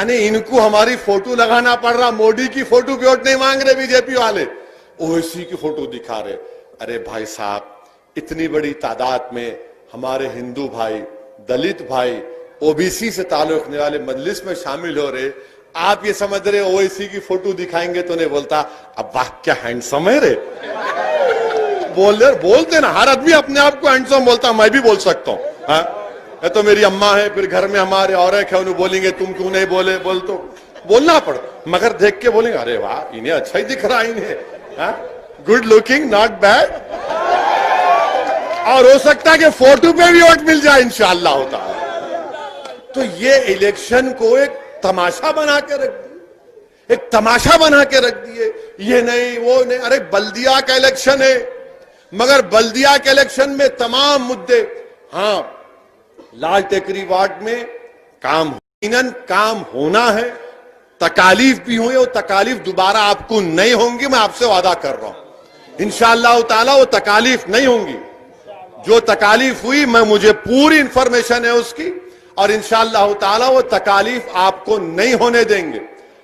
यानी इनको हमारी फोटो लगाना पड़ रहा, मोदी की फोटो पे वोट नहीं मांग रहे बीजेपी वाले, ओवैसी की फोटो दिखा रहे। अरे भाई साहब, इतनी बड़ी तादाद में हमारे हिंदू भाई, दलित भाई, ओबीसी से ताल्लुक रखने वाले मजलिस में शामिल हो रहे, आप ये समझ रहे ओवैसी की फोटो दिखाएंगे तो नहीं बोलता अब वाह क्या हैंडसम है रे, बोलते ना, हर आदमी अपने आप को हैंडसम बोलता, मैं भी बोल सकता हूँ। हाँ, तो मेरी अम्मा है, फिर घर में हमारे औरत है, उन्हें बोलेंगे तुम क्यों नहीं बोले, बोल तो बोलना पड़, मगर देख के बोलेंगे अरे वाह इन्हें अच्छा ही दिख रहा इन्हें, गुड लुकिंग, नॉट बैड, और हो सकता है कि फोटो पे भी वोट मिल जाए इंशाअल्लाह होता है। तो ये इलेक्शन को एक तमाशा बना के रख दिए, एक तमाशा बना के रख दिए, ये नहीं वो नहीं। अरे बल्दिया का इलेक्शन है, मगर बल्दिया के इलेक्शन में तमाम मुद्दे, हाँ लाल टेकरी वार्ड में काम होना है, तकालीफ भी हुई, और तकालीफ दोबारा आपको नहीं होंगी, मैं आपसे वादा कर रहा हूं इंशाअल्लाह ताला वो तकालीफ नहीं होंगी। जो तकालीफ हुई मुझे पूरी इंफॉर्मेशन है उसकी, और इंशाअल्लाह ताला वो तकालीफ आपको नहीं होने देंगे।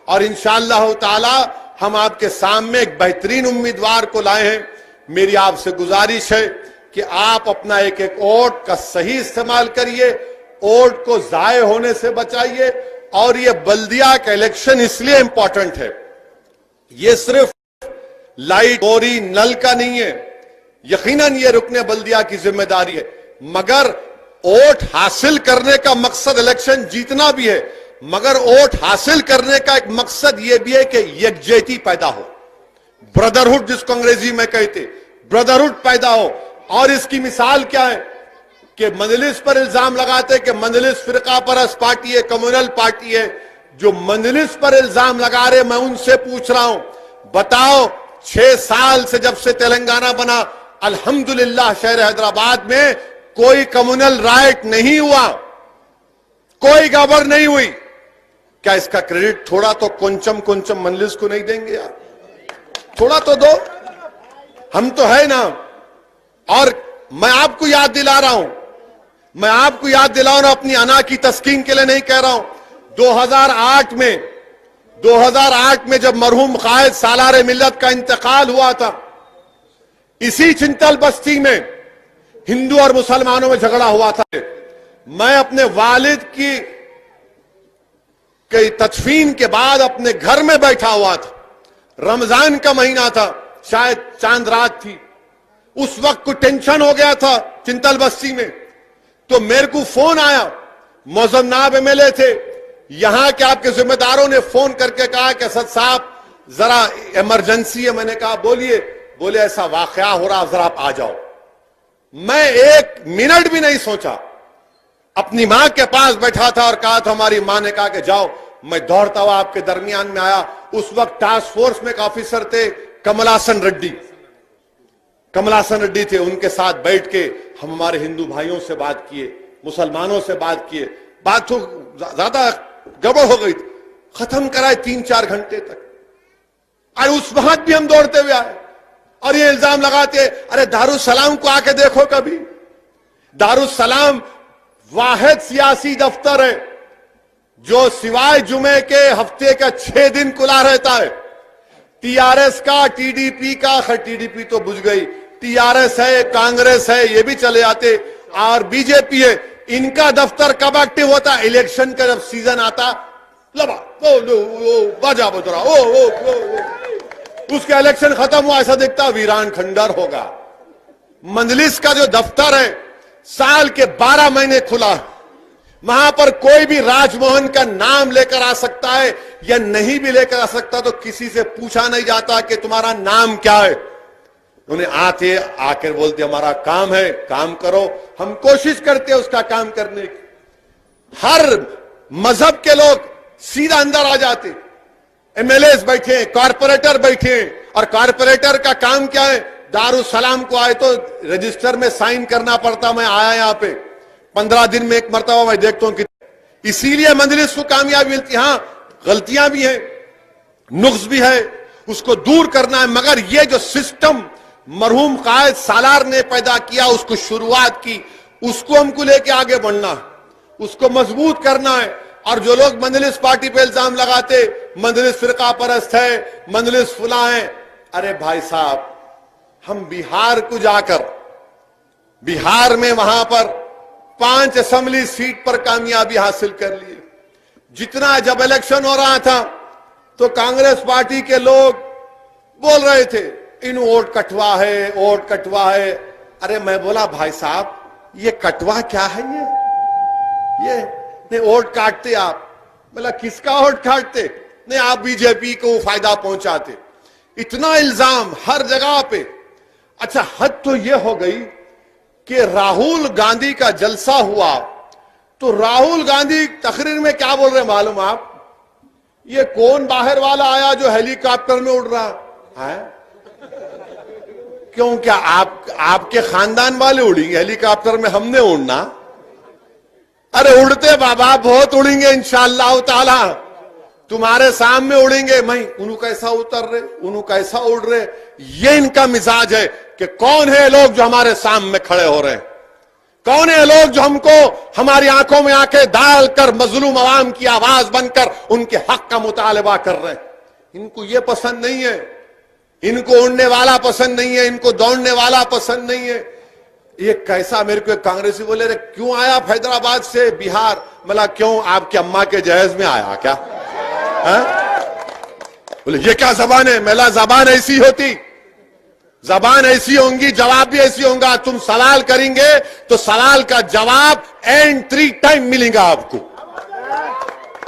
और इंशाअल्लाह ताला हम आपके सामने एक बेहतरीन उम्मीदवार को लाए हैं। मेरी आपसे गुजारिश है कि आप अपना एक एक वोट का सही इस्तेमाल करिए, वोट को जाये होने से बचाइए। और ये बल्दिया का इलेक्शन इसलिए इंपॉर्टेंट है, ये सिर्फ लाइट बोरी नल का नहीं है, यकीनन ये रुकने बल्दिया की जिम्मेदारी है, मगर वोट हासिल करने का मकसद इलेक्शन जीतना भी है, मगर वोट हासिल करने का एक मकसद यह भी है कि यकजहती पैदा हो, ब्रदरहुड जिसको अंग्रेजी में कहते, ब्रदरहुड पैदा हो। और इसकी मिसाल क्या है कि मजलिस पर इल्जाम लगाते कि मजलिस फिरका परस्त पार्टी है, कम्युनल पार्टी है। जो मजलिस पर इल्जाम लगा रहे, मैं उनसे पूछ रहा हूं, बताओ 6 साल से जब से तेलंगाना बना, अल्हम्दुलिल्लाह शहर हैदराबाद में कोई कम्युनल राइट नहीं हुआ, कोई गड़बड़ नहीं हुई। क्या इसका क्रेडिट थोड़ा तो कुंचम मजलिस को नहीं देंगे यार? थोड़ा तो दो, हम तो है ना। और मैं आपको याद दिला रहा हूं, मैं आपको याद दिला रहा हूं, अपनी अना की तस्कीन के लिए नहीं कह रहा हूं। 2008 में जब मरहूम कायद सालार मिल्लत का इंतकाल हुआ था, इसी चिंतल बस्ती में हिंदू और मुसलमानों में झगड़ा हुआ था। मैं अपने वालिद की तदफीन के बाद अपने घर में बैठा हुआ था, रमजान का महीना था, शायद चांद रात थी। उस वक्त को टेंशन हो गया था चिंतल बस्ती में, तो मेरे को फोन आया, मौजम नाब एमएलए थे, यहां के आपके जिम्मेदारों ने फोन करके कहा कि असद साहब जरा इमरजेंसी है। मैंने कहा बोलिए। बोले ऐसा वाकया हो रहा, जरा आप आ जाओ। मैं 1 मिनट भी नहीं सोचा, अपनी मां के पास बैठा था और कहा था, हमारी मां ने कहा कि जाओ। मैं दौड़ता हुआ आपके दरमियान में आया। उस वक्त टास्क फोर्स में एक ऑफिसर थे, कमलासन रेड्डी थे। उनके साथ बैठ के हम हमारे हिंदू भाइयों से बात किए, मुसलमानों से बात किए। बात तो ज्यादा गड़बड़ हो गई, खत्म कराए 3-4 घंटे तक। और उस वक्त भी हम दौड़ते हुए आए और ये इल्जाम लगाते, अरे दारुसलाम को आके देखो कभी। दारुसलाम वाहिद सियासी दफ्तर है जो सिवाय जुमे के हफ्ते का 6 दिन खुला रहता है। टीआरएस का, टीडीपी का, खैर टीडीपी तो बुझ गई, टीआरएस है, कांग्रेस है, ये भी चले जाते, और बीजेपी है। इनका दफ्तर कब एक्टिव होता? इलेक्शन का जब सीजन आता, लबा बाजा बजरा, उसका इलेक्शन खत्म हुआ, ऐसा दिखता वीरान खंडर होगा। मजलिस का जो दफ्तर है साल के 12 महीने खुला है, वहां पर कोई भी राजमोहन का नाम लेकर आ सकता है या नहीं भी लेकर आ सकता, तो किसी से पूछा नहीं जाता कि तुम्हारा नाम क्या है। उन्हें आकर बोलते हमारा काम है, काम करो। हम कोशिश करते हैं उसका काम करने की। हर मजहब के लोग सीधा अंदर आ जाते, एमएलए बैठे, कॉर्पोरेटर बैठे, और कॉर्पोरेटर का काम क्या है? दारुसलाम को आए तो रजिस्टर में साइन करना पड़ता। मैं आया यहां पे 15 दिन में एक मरतबा मैं देखता हूं कि इसीलिए मजलिस को कामयाबी मिलती। हां, गलतियां भी हैं, नुक्स भी है, उसको दूर करना है, मगर ये जो सिस्टम मरहूम कायद सालार ने पैदा किया, उसको शुरुआत की, उसको हमको लेके आगे बढ़ना है, उसको मजबूत करना है। और जो लोग मंजलिस पार्टी पे इल्जाम लगाते, मंजलिस फिरका परस्त है, मंजलिस फुला है, अरे भाई साहब, हम बिहार को जाकर, बिहार में वहां पर 5 असेंबली सीट पर कामयाबी हासिल कर लिए। जितना जब इलेक्शन हो रहा था तो कांग्रेस पार्टी के लोग बोल रहे थे इन वोट कटवा है, वोट कटवा है। अरे मैं बोला भाई साहब, ये कटवा क्या है? ये नहीं, वोट काटते आप। बोला किसका वोट काटते? नहीं, आप बीजेपी को फायदा पहुंचाते। इतना इल्जाम हर जगह पे। अच्छा, हद तो ये हो गई कि राहुल गांधी का जलसा हुआ तो राहुल गांधी तकरीर में क्या बोल रहे हैं मालूम आप? ये कौन बाहर वाला आया जो हेलीकॉप्टर में उड़ रहा है? क्यों, क्या आपके खानदान वाले उड़ेंगे हेलीकॉप्टर में? हमने उड़ना? अरे उड़ते बाबा, बहुत उड़ेंगे इंशाअल्लाह ताला, तुम्हारे सामने उड़ेंगे। मैं उन्हों कैसा उतर रहे, उन्हों कैसा उड़ रहे। ये इनका मिजाज है कि कौन है लोग जो हमारे सामने खड़े हो रहे हैं, कौन है लोग जो हमको हमारी आंखों में आंखें डालकर मजलूम अवाम की आवाज बनकर उनके हक का मुतालबा कर रहे हैं। इनको ये पसंद नहीं है, इनको उड़ने वाला पसंद नहीं है, इनको दौड़ने वाला पसंद नहीं है। ये कैसा, मेरे को एक कांग्रेसी बोले, रे क्यों आया हैदराबाद से बिहार? मतलब क्यों, आपकी अम्मा के जहेज में आया क्या? बोले ये क्या जबान है? मेला जबान ऐसी होती, जबान ऐसी होंगी, जवाब भी ऐसी होगा। तुम सवाल करेंगे तो सवाल का जवाब एंड 3 टाइम मिलेगा आपको।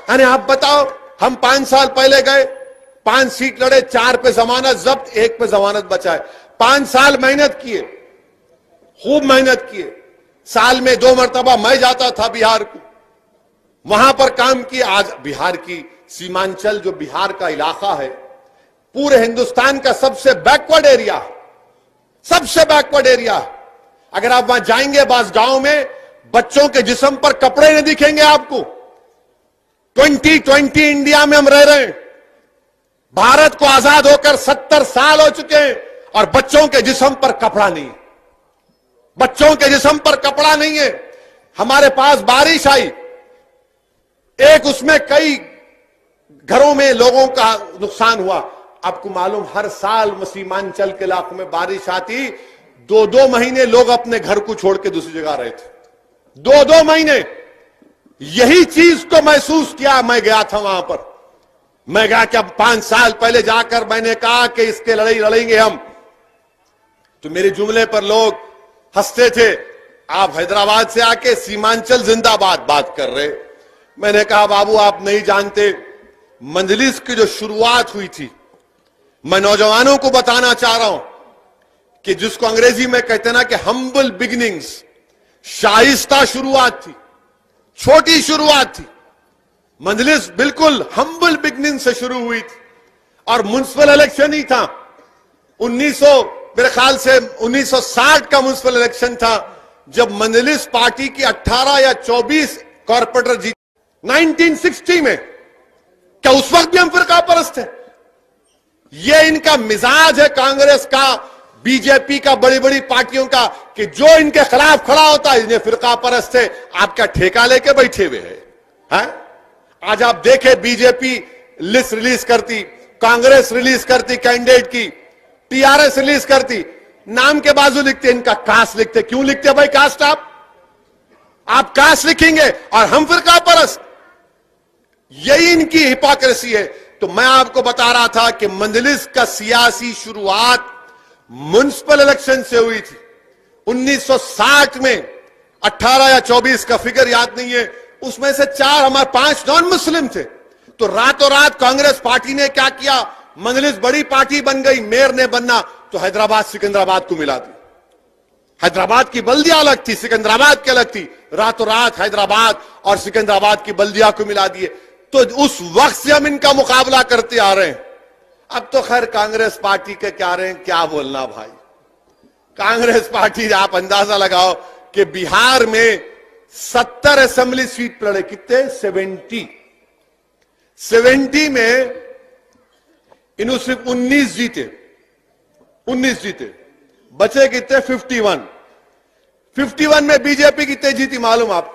अरे आप बताओ, हम 5 साल पहले गए, 5 सीट लड़े, 4 पे जमानत जब्त, 1 पे जमानत बचाए। 5 साल मेहनत किए, खूब मेहनत किए। साल में 2 मरतबा मैं जाता था बिहार को, वहां पर काम किए। आज बिहार की सीमांचल जो बिहार का इलाका है, पूरे हिंदुस्तान का सबसे बैकवर्ड एरिया है, सबसे बैकवर्ड एरिया है। अगर आप वहां जाएंगे, बास गांव में बच्चों के जिस्म पर कपड़े नहीं दिखेंगे आपको। 2020 इंडिया में हम रह रहे हैं, भारत को आजाद होकर 70 साल हो चुके हैं और बच्चों के जिस्म पर कपड़ा नहीं है, बच्चों के जिस्म पर कपड़ा नहीं है। हमारे पास बारिश आई, एक उसमें कई घरों में लोगों का नुकसान हुआ। आपको मालूम, हर साल सीमांचल के इलाकों में बारिश आती, 2-2 महीने लोग अपने घर को छोड़ के दूसरी जगह रहे थे। 2-2 महीने। यही चीज को महसूस किया। मैं गया था वहां पर, मैं गया कि 5 साल पहले जाकर मैंने कहा कि इसके लड़ाई लड़ेंगे हम, तो मेरे जुमले पर लोग हंसते थे। आप हैदराबाद से आके सीमांचल जिंदाबाद बात कर रहे। मैंने कहा बाबू, आप नहीं जानते, मंजलिस की जो शुरुआत हुई थी, मैं नौजवानों को बताना चाह रहा हूं कि जिसको अंग्रेजी में कहते ना कि हम्बल बिगिनिंग्स, शाइस्ता शुरुआत थी, छोटी शुरुआत थी। मंजलिस बिल्कुल हम्बल बिगिनिंग से शुरू हुई थी और म्युनिसिपल इलेक्शन ही था। 1900 मेरे ख्याल से 1960 का म्युनिसिपल इलेक्शन था जब मंजलिस पार्टी की 18 या 24 कॉर्पोरेटर जीत। 1960 में, क्या उस वक्त भी हम फिरका परस्त हैं? ये इनका मिजाज है कांग्रेस का, बीजेपी का, बड़ी बड़ी पार्टियों का, कि जो इनके खिलाफ खड़ा होता है इन्हें फिरका परस्त है। आपका ठेका लेके बैठे हुए हैं। आज आप देखें, बीजेपी लिस्ट रिलीज करती, कांग्रेस रिलीज करती कैंडिडेट की, टीआरएस रिलीज करती, नाम के बाजू लिखते इनका कास्ट लिखते। क्यों लिखते भाई कास्ट? आप कास्ट लिखेंगे और हम फिरका परस्त। यही इनकी हिपोक्रेसी है। तो मैं आपको बता रहा था कि मंजलिस का सियासी शुरुआत म्युनिसिपल इलेक्शन से हुई थी 1960 में। 18 या 24 का फिगर याद नहीं है, उसमें से 4 हमारे 5 नॉन मुस्लिम थे। तो रातों रात कांग्रेस पार्टी ने क्या किया, मंजलिस बड़ी पार्टी बन गई, मेयर ने बनना तो हैदराबाद सिकंदराबाद को मिला दी। हैदराबाद की बल्दिया अलग थी, सिकंदराबाद की अलग थी। रातों रात हैदराबाद और सिकंदराबाद की बल्दिया को मिला दिए। तो उस वक्त से हम इनका मुकाबला करते आ रहे हैं। अब तो खैर कांग्रेस पार्टी के क्या रहे हैं, क्या बोलना भाई। कांग्रेस पार्टी, आप अंदाजा लगाओ कि बिहार में 70 असेंबली सीट लड़े। कितने? 70 में इन्होंने सिर्फ 19 जीते। 19 जीते, बचे कितने? 51 में बीजेपी कितने जीती मालूम आप?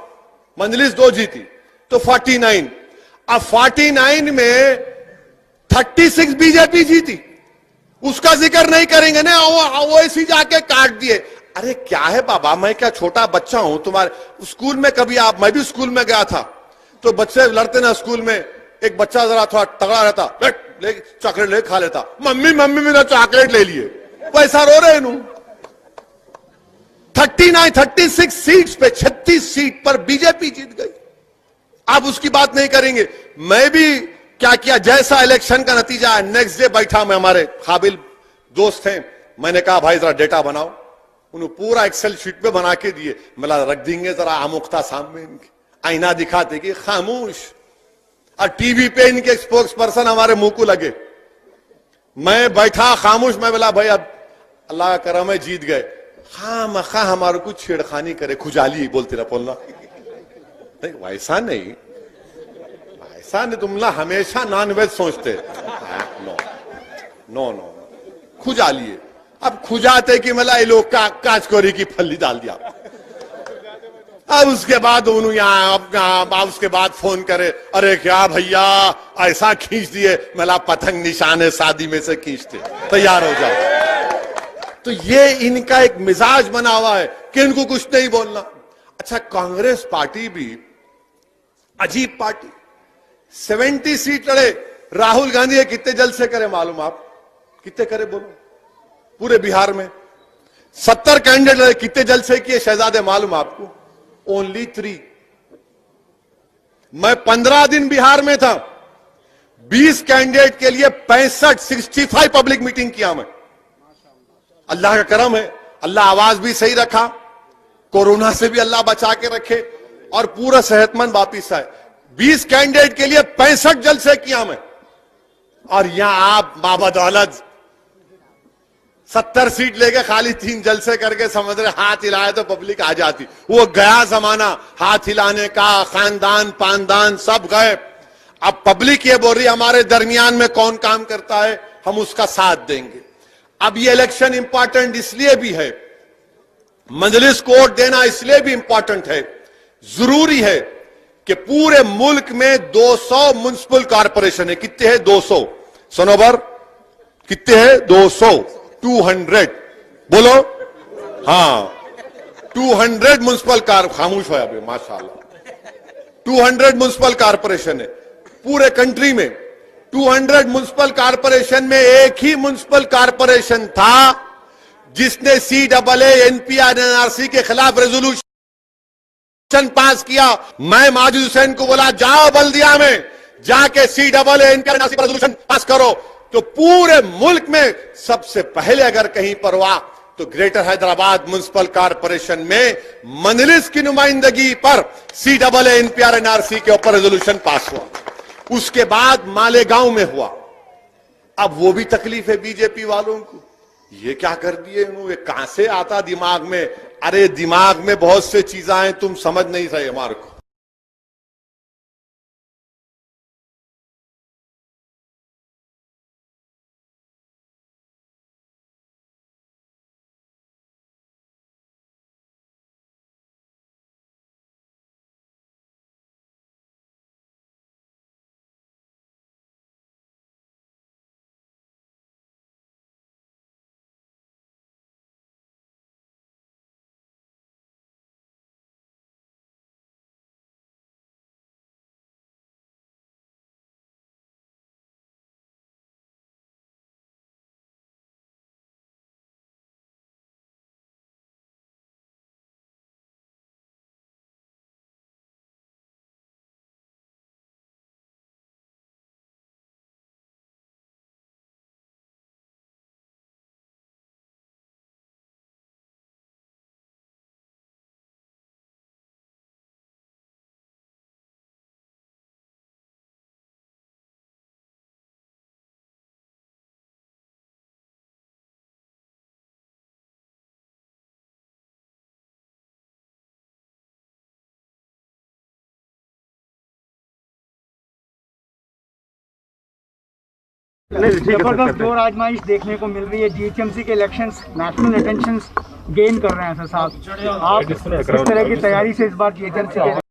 मंजलिस 2 जीती। तो 49। अब 49 में 36 बीजेपी जीती, उसका जिक्र नहीं करेंगे ना, वो ऐसी जाके काट दिए। अरे क्या है बाबा, मैं क्या छोटा बच्चा हूं तुम्हारे स्कूल में? कभी आप, मैं भी स्कूल में गया था, तो बच्चे लड़ते ना स्कूल में, एक बच्चा जरा थोड़ा तगड़ा रहता, ले चॉकलेट ले खा लेता, मम्मी मम्मी मेरा चॉकलेट ले लिए, वैसा रो रहे नू। 36 सीट्स पे 36 सीट पर बीजेपी जीत गई। आप उसकी बात नहीं करेंगे। मैं भी क्या किया, जैसा इलेक्शन का नतीजा है, नेक्स्ट डे बैठा, मैं, हमारे काबिल दोस्त थे, मैंने कहा भाई जरा डेटा बनाओ। उन्होंने पूरा एक्सेल शीट पे बना के दिए। मला रख देंगे जरा आमुख्ता सामने, इनके आईना दिखाते कि खामोश, और टीवी पे इनके स्पोक्स पर्सन हमारे मुंह को लगे। मैं बैठा खामोश, मैं बोला भाई अब अल्लाह का करम है जीत गए। खामखा हमारे को छेड़खानी करे, खुजाली बोलते रहा बोलना, नहीं वैसा नहीं, ऐसा नहीं, तुम ना हमेशा नॉनवेज सोचते। नो नो नो, खुजालिए। अब खुजाते कि मला ये लोग का काचकोरी की फली डाल दिया। अब उसके बाद उन्होंने यहाँ उसके बाद फोन करे, अरे क्या भैया ऐसा खींच दिए, मला पतंग निशाने शादी में से खींचते, तैयार हो जाओ। तो ये इनका एक मिजाज बना हुआ है कि इनको कुछ नहीं बोलना। अच्छा, कांग्रेस पार्टी भी अजीब पार्टी, 70 सीट लड़े। राहुल गांधी कितने जलसे करे मालूम आप? कितने करे बोलो? पूरे बिहार में 70 कैंडिडेट लड़े, कितने जलसे किए शहजादे मालूम आपको? ओनली 3। मैं 15 दिन बिहार में था, 20 कैंडिडेट के लिए 65 पब्लिक मीटिंग किया मैं। अल्लाह का करम है, अल्लाह आवाज भी सही रखा, कोरोना से भी अल्लाह बचा के रखे, और पूरा सेहतमंद वापिस आए। 20 कैंडिडेट के लिए 65 जलसे किया मैं। और यहां आप बाबदौलत 70 सीट लेके खाली 3 जलसे करके समझ रहे हाथ हिलाए तो पब्लिक आ जाती। वो गया जमाना हाथ हिलाने का, खानदान पानदान सब गए। अब पब्लिक ये बोल रही हमारे दरमियान में कौन काम करता है, हम उसका साथ देंगे। अब ये इलेक्शन इंपॉर्टेंट इसलिए भी है, मजलिस को वोट देना इसलिए भी इंपॉर्टेंट है, जरूरी है कि पूरे मुल्क में 200 म्युनिसिपल कॉर्पोरेशन है। कितने हैं? 200। सनोबर कितने हैं? 200। 200 बोलो। हाँ, 200 म्युनिसिपल खामोश है अभी माशाल्लाह। 200 म्युनिसिपल कॉर्पोरेशन है पूरे कंट्री में। 200 म्युनिसिपल कॉर्पोरेशन में एक ही म्युनिसिपल कॉर्पोरेशन था जिसने CAA NPR NRC के खिलाफ रेजोल्यूशन पास किया। मैं माजिद हुसैन को बोला जाओ बल्दिया में जाके CAA NPR NRC पर रेजोल्यूशन पास करो। तो पूरे मुल्क में सबसे पहले अगर कहीं पर हुआ तो ग्रेटर हैदराबाद म्युनिसिपल कॉर्पोरेशन में मजलिस की नुमाइंदगी पर CAA NPR NRC के ऊपर रेजोल्यूशन पास हुआ। उसके बाद मालेगांव में हुआ। अब वो भी तकलीफ है बीजेपी वालों को, ये क्या कर दिए उन्होंने, कहां से आता दिमाग में? अरे दिमाग में बहुत से चीजें हैं, तुम समझ नहीं रहे हमारे को। जबरदस्त जोर आजमाइश देखने को मिल रही है। GHMC के इलेक्शंस नेशनल अटेंशन गेन कर रहे हैं सर साहब, आप किस तरह की तैयारी से इस बार GHMC के